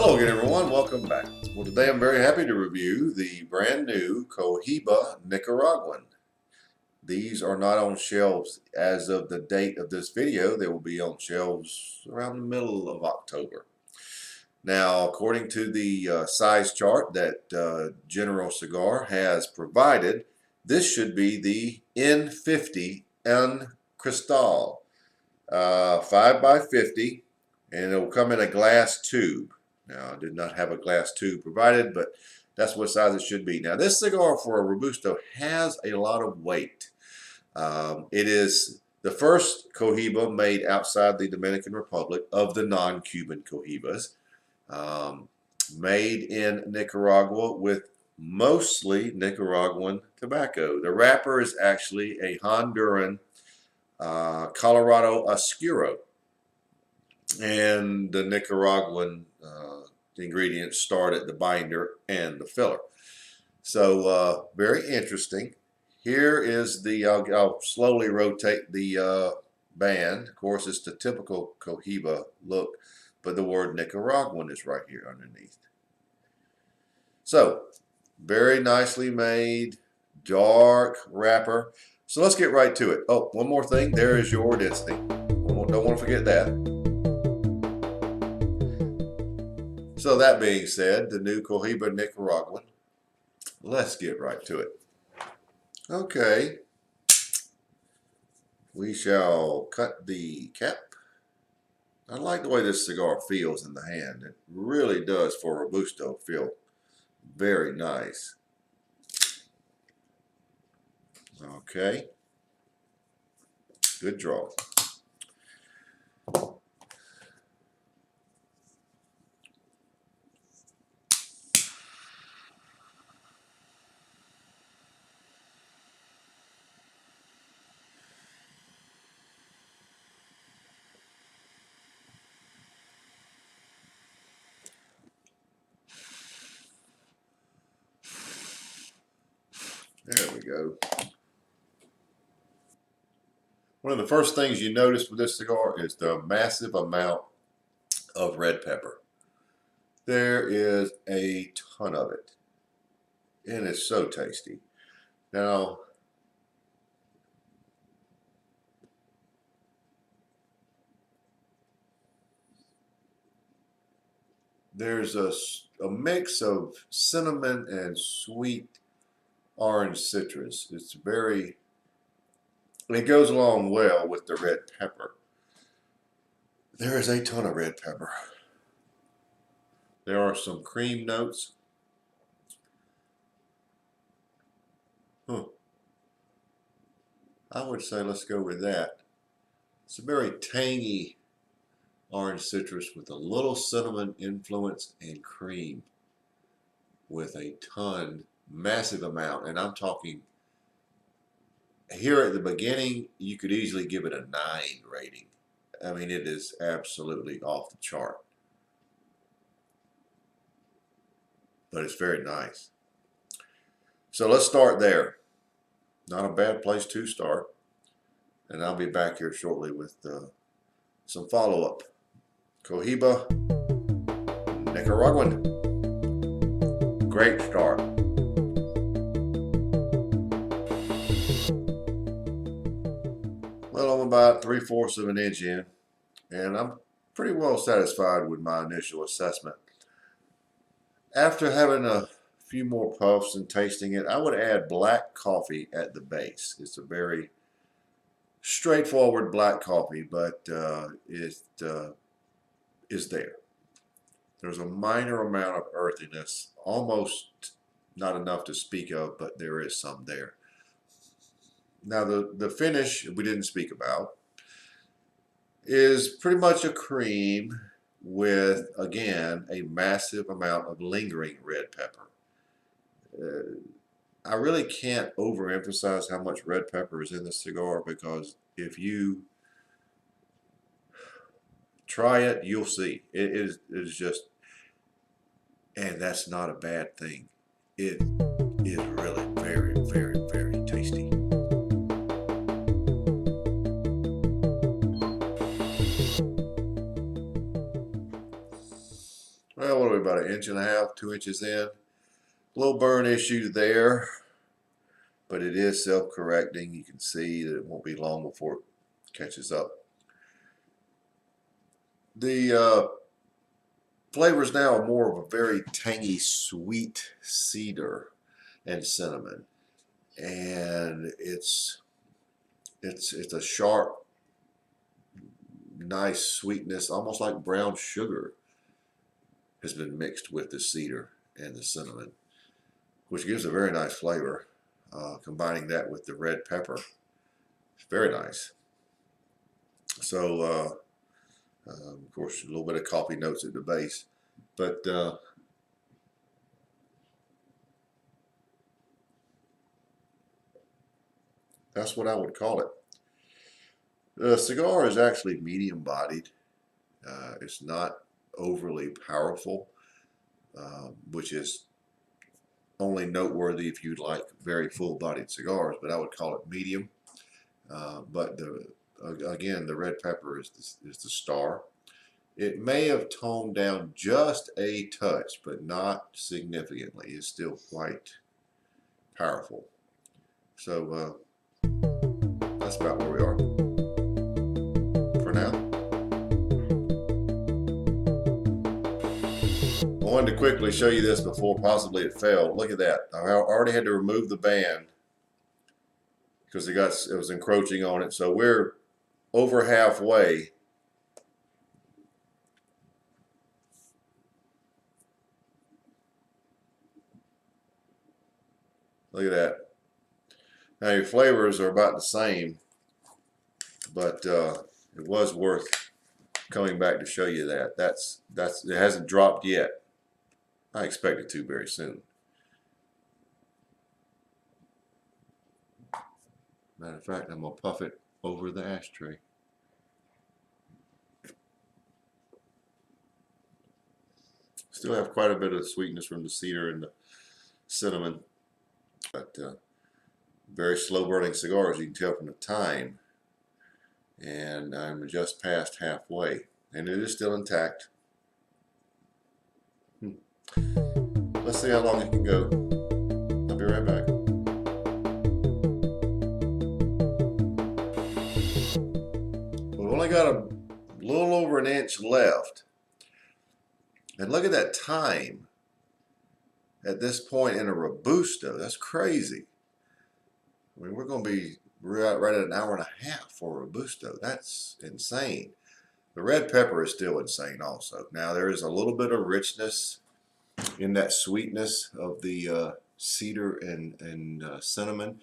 Hello again, everyone. Welcome back. Well, today I'm very happy to review the brand new Cohiba Nicaraguan. These are not on shelves as of the date of this video. They will be on shelves around the middle of October. Now, according to the size chart that General Cigar has provided, this should be the N50 en Crystale, 5x50, and it will come in a glass tube. Now, I did not have a glass tube provided, but that's what size it should be. Now, this cigar for a Robusto has a lot of weight. It is the first Cohiba made outside the Dominican Republic of the non-Cuban Cohibas. Made in Nicaragua with mostly Nicaraguan tobacco. The wrapper is actually a Honduran Colorado Oscuro. And the Nicaraguan ingredients start at the binder and the filler. So very interesting. Here is the, I'll slowly rotate the band. Of course, it's the typical Cohiba look, but the word Nicaraguan is right here underneath. So very nicely made, dark wrapper. So let's get right to it. Oh, one more thing. There is your density. Don't want to forget that. So that being said, the new Cohiba Nicaraguan, let's get right to it. Okay, we shall cut the cap. I like the way this cigar feels in the hand. It really does, for Robusto, feel very nice. Okay, good draw. There we go. One of the first things you notice with this cigar is the massive amount of red pepper. There is a ton of it, and it's so tasty. Now, there's a mix of cinnamon and sweet orange citrus. It's very, it goes along well with the red pepper. There is a ton of red pepper. There are some cream notes. I would say let's go with that. It's a very tangy orange citrus with a little cinnamon influence and cream with a ton, massive amount. And I'm talking, here at the beginning, you could easily give it a 9 rating. I mean, it is absolutely off the chart. But it's very nice. So let's start there. Not a bad place to start. And I'll be back here shortly with some follow-up. Cohiba Nicaraguan. Great start. Well, I'm about 3/4 of an inch in, and I'm pretty well satisfied with my initial assessment. After having a few more puffs and tasting it, I would add black coffee at the base. It's a very straightforward black coffee, but it is there. There's a minor amount of earthiness, almost not enough to speak of, but there is some there. Now the finish we didn't speak about is pretty much a cream with, again, a massive amount of lingering red pepper. I really can't overemphasize how much red pepper is in this cigar, because if you try it, you'll see. It is just, and that's not a bad thing. It is really very, very, very tasty. Well, what are we about 1.5 inches, 2 inches in. A little burn issue there, but it is self-correcting. You can see that it won't be long before it catches up. The flavors now are more of a very tangy, sweet cedar and cinnamon, and it's a sharp, nice sweetness, almost like brown sugar has been mixed with the cedar and the cinnamon, which gives a very nice flavor. Combining that with the red pepper, it's very nice. So of course, a little bit of coffee notes at the base, but that's what I would call it. The cigar is actually medium bodied. It's not overly powerful, which is only noteworthy if you'd like very full bodied cigars, but I would call it medium. But again, the red pepper is the star. It may have toned down just a touch, but not significantly. It's still quite powerful. So that's about where we are for now. I wanted to quickly show you this before possibly it failed. Look at that. I already had to remove the band because it was encroaching on it. So we're over halfway. Look at that. Now your flavors are about the same, but it was worth coming back to show you that. It hasn't dropped yet. I expect it to very soon. Matter of fact, I'm gonna puff it over the ashtray. Still have quite a bit of sweetness from the cedar and the cinnamon, but very slow burning cigar, as you can tell from the time. And I'm just past halfway, and it is still intact. Let's see how long it can go. I'll be right back. We've only got a little over 1 inch left. And look at that time at this point in a Robusto. That's crazy. I mean, we're going to be right at 1.5 hours for a Robusto. That's insane. The red pepper is still insane also. Now, there is a little bit of richness in that sweetness of the cedar and cinnamon.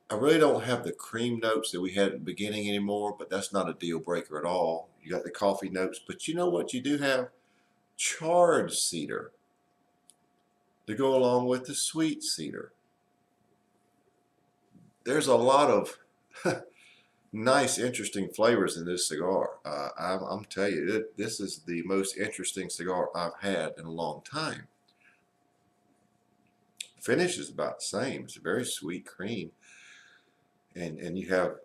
I really don't have the cream notes that we had at the beginning anymore, but that's not a deal breaker at all. You got the coffee notes, but you know what you do have? Charred cedar to go along with the sweet cedar. There's a lot of nice, interesting flavors in this cigar. I'm telling you, this is the most interesting cigar I've had in a long time. Finish is about the same. It's a very sweet cream. And you have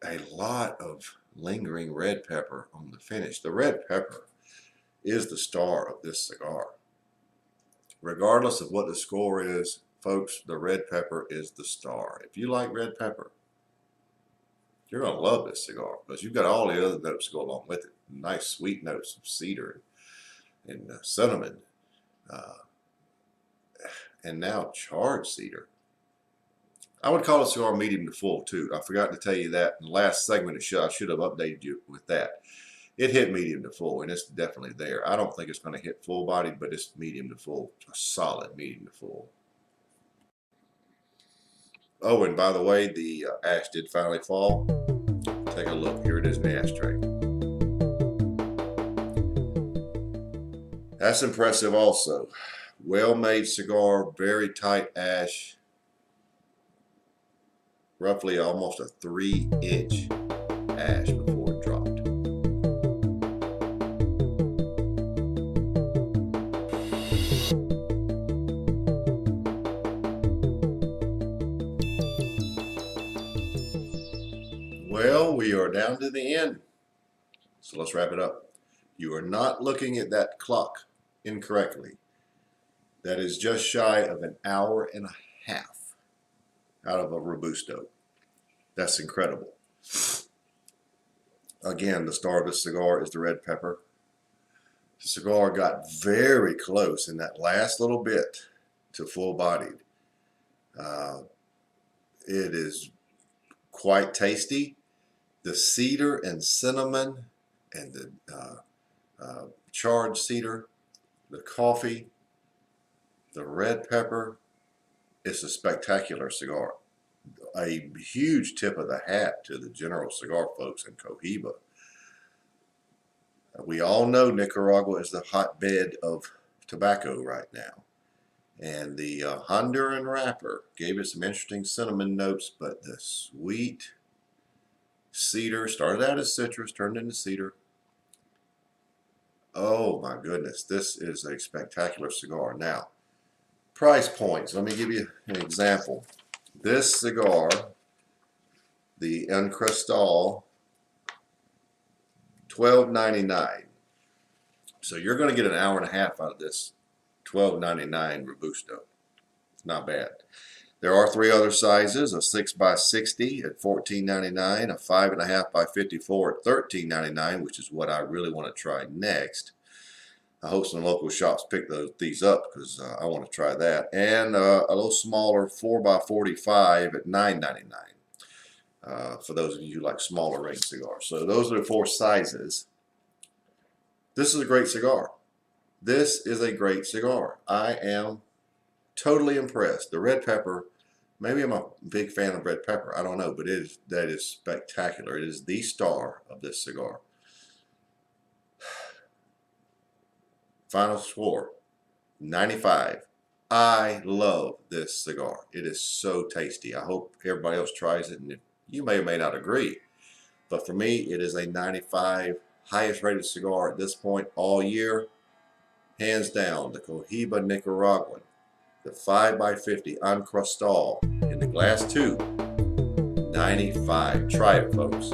a lot of lingering red pepper on the finish. The red pepper is the star of this cigar. Regardless of what the score is, folks, the red pepper is the star. If you like red pepper, you're going to love this cigar because you've got all the other notes to go along with it. Nice sweet notes of cedar and cinnamon, and now charred cedar. I would call a cigar medium to full too. I forgot to tell you that in the last segment. I should have updated you with that. It hit medium to full, and it's definitely there. I don't think it's going to hit full bodied, but it's medium to full, a solid medium to full. Oh, and by the way, the ash did finally fall. Take a look. Here it is in the ashtray. That's impressive also. Well-made cigar, very tight ash. Roughly almost a 3-inch ash before it dropped. Well, we are down to the end, so let's wrap it up. You are not looking at that clock incorrectly. That is just shy of an hour and a half out of a Robusto. That's incredible. Again, the star of this cigar is the red pepper. The cigar got very close in that last little bit to full-bodied. It is quite tasty. The cedar and cinnamon and the charred cedar, the coffee, the red pepper. It's a spectacular cigar. A huge tip of the hat to the General Cigar folks in Cohiba. We all know Nicaragua is the hotbed of tobacco right now. And the Honduran wrapper gave it some interesting cinnamon notes, but the sweet cedar started out as citrus, turned into cedar. Oh my goodness, this is a spectacular cigar. Now, price points. Let me give you an example. This cigar, the Crystale, $12.99. So you're going to get an hour and a half out of this $12.99 Robusto. It's not bad. There are 3 other sizes: a 6x60 at $14.99, a 5.5x54 at $13.99, which is what I really want to try next. I hope some local shops pick these up because I want to try that. And a little smaller 4x45 at $9.99 for those of you who like smaller ring cigars. So those are the 4 sizes. This is a great cigar. This is a great cigar. I am totally impressed. The red pepper, maybe I'm a big fan of red pepper. I don't know, but that is spectacular. It is the star of this cigar. Final score, 95. I love this cigar. It is so tasty. I hope everybody else tries it, and you may or may not agree. But for me, it is a 95, highest rated cigar at this point all year. Hands down, the Cohiba Nicaraguan, the 5x50 Crystale in the glass tube, 95. Try it, folks.